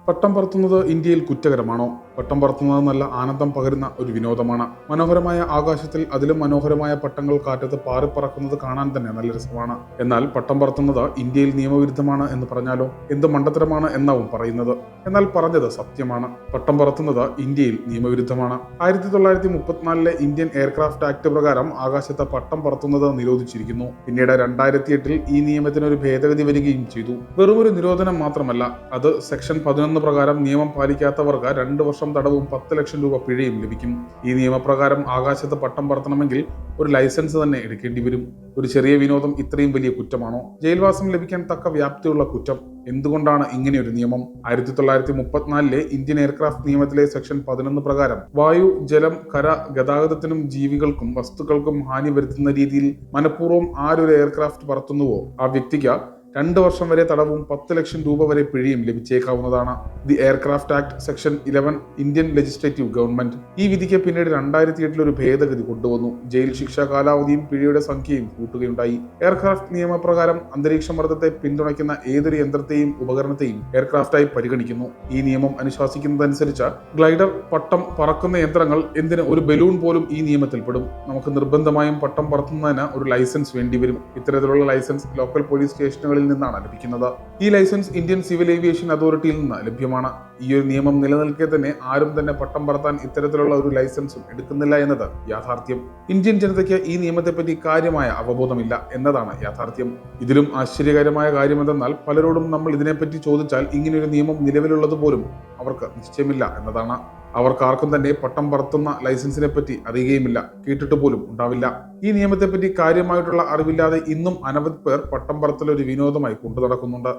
പട്ടം പറത്തുന്നത് ഇന്ത്യയിൽ കുറ്റകരമാണോ? പട്ടം പറത്തുന്നത് നല്ല ആനന്ദം പകരുന്ന ഒരു വിനോദമാണ്. മനോഹരമായ ആകാശത്തിൽ അതിലും മനോഹരമായ പട്ടങ്ങൾ കാറ്റത്ത് പാറിപ്പറക്കുന്നത് കാണാൻ തന്നെ നല്ല രസമാണ്. എന്നാൽ പട്ടം പറത്തുന്നത് ഇന്ത്യയിൽ നിയമവിരുദ്ധമാണ് എന്ന് പറഞ്ഞാലോ എന്ത് മണ്ടത്തരമാണ് എന്നാവും പറയുന്നത്. എന്നാൽ പറഞ്ഞത് സത്യമാണ്. പട്ടം പറത്തുന്നത് ഇന്ത്യയിൽ നിയമവിരുദ്ധമാണ്. 1934 ഇന്ത്യൻ എയർക്രാഫ്റ്റ് ആക്ട് പ്രകാരം ആകാശത്ത് പട്ടം പറത്തുന്നത് നിരോധിച്ചിരിക്കുന്നു. പിന്നീട് 2008 ഈ നിയമത്തിന് ഒരു ഭേദഗതി വരികയും ചെയ്തു. വെറുമൊരു നിരോധനം മാത്രമല്ല, അത് സെക്ഷൻ 11 പ്രകാരം നിയമം പാലിക്കാത്തവർക്ക് 2 വർഷം തടവും 10 ലക്ഷം രൂപ പിഴയും ലഭിക്കും. ഈ നിയമപ്രകാരം ആകാശത്ത് പട്ടം പറത്തണമെങ്കിൽ ഒരു ലൈസൻസ് തന്നെ എടുക്കേണ്ടി വരും. ഒരു ചെറിയ വിനോദം ഇത്രയും വലിയ കുറ്റമാണോ? ജയിൽവാസം ലഭിക്കാൻ തക്ക വ്യാപ്തിയുള്ള കുറ്റം. എന്തുകൊണ്ടാണ് ഇങ്ങനെയൊരു നിയമം? 1934 ഇന്ത്യൻ എയർക്രാഫ്റ്റ് നിയമത്തിലെ സെക്ഷൻ 11 പ്രകാരം വായു, ജലം, കര ഗതാഗതത്തിനും ജീവികൾക്കും വസ്തുക്കൾക്കും ഹാനി വരുത്തുന്ന രീതിയിൽ മനഃപൂർവ്വം ആരൊരു എയർക്രാഫ്റ്റ് പറത്തുന്നുവോ ആ വ്യക്തിക്ക് 2 വർഷം വരെ തടവും 10 ലക്ഷം രൂപ വരെ പിഴയും ലഭിച്ചേക്കാവുന്നതാണ്. The aircraft act section 11 Indian legislative government. ഈ വിധിക്ക് പിന്നീട് 2008 ഒരു ഭേദഗതി കൊണ്ടുവന്നു. ജയിൽ ശിക്ഷാ കാലാവധിയും പിഴയുടെ സംഖ്യയും കൂട്ടുകയുണ്ടായി. എയർക്രാഫ്റ്റ് നിയമപ്രകാരം അന്തരീക്ഷ മർദ്ദത്തെ പിന്തുണയ്ക്കുന്ന ഏതൊരു യന്ത്രത്തെയും ഉപകരണത്തെയും എയർക്രാഫ്റ്റായി പരിഗണിക്കുന്നു. ഈ നിയമം അനുശാസിക്കുന്നതനുസരിച്ച് ഗ്ലൈഡർ, പട്ടം പറക്കുന്ന യന്ത്രങ്ങൾ, എന്തിന് ഒരു ബലൂൺ പോലും ഈ നിയമത്തിൽപ്പെടും. നമുക്ക് നിർബന്ധമായും പട്ടം പറത്തുന്നതിന് ഒരു ലൈസൻസ് വേണ്ടിവരും. ഇത്തരത്തിലുള്ള ലൈസൻസ് ലോക്കൽ പോലീസ് സ്റ്റേഷനുകളിൽ നിന്നാണ് ലഭിക്കുന്നത്. ഈ ലൈസൻസ് ഇന്ത്യൻ സിവിൽ ഏവിയേഷൻ അതോറിറ്റിയിൽ നിന്ന് ലഭ്യമാണ്. ഈ ഒരു നിയമം നിലനിൽക്കെ തന്നെ ആരും തന്നെ പട്ടം പറത്താൻ ഇത്തരത്തിലുള്ള ഒരു ലൈസൻസും എടുക്കുന്നില്ല എന്നത് യാഥാർത്ഥ്യം. ഇന്ത്യൻ ജനതയ്ക്ക് ഈ നിയമത്തെപ്പറ്റി കാര്യമായ അവബോധമില്ല എന്നതാണ് യാഥാർത്ഥ്യം. ഇതിലും ആശ്ചര്യകരമായ കാര്യം എന്തെന്നാൽ പലരോടും നമ്മൾ ഇതിനെപ്പറ്റി ചോദിച്ചാൽ ഇങ്ങനെയൊരു നിയമം നിലവിലുള്ളത് പോലും അവർക്ക് നിശ്ചയമില്ല എന്നതാണ്. അവർക്കാർക്കും തന്നെ പട്ടം പറത്തുന്ന ലൈസൻസിനെ പറ്റി അറിയുകയുമില്ല, കേട്ടിട്ട് പോലും ഉണ്ടാവില്ല. ഈ നിയമത്തെപ്പറ്റി കാര്യമായിട്ടുള്ള അറിവില്ലാതെ ഇന്നും അനവധി പേർ പട്ടം പറത്തൽ ഒരു വിനോദമായി കൊണ്ടു നടക്കുന്നുണ്ട്.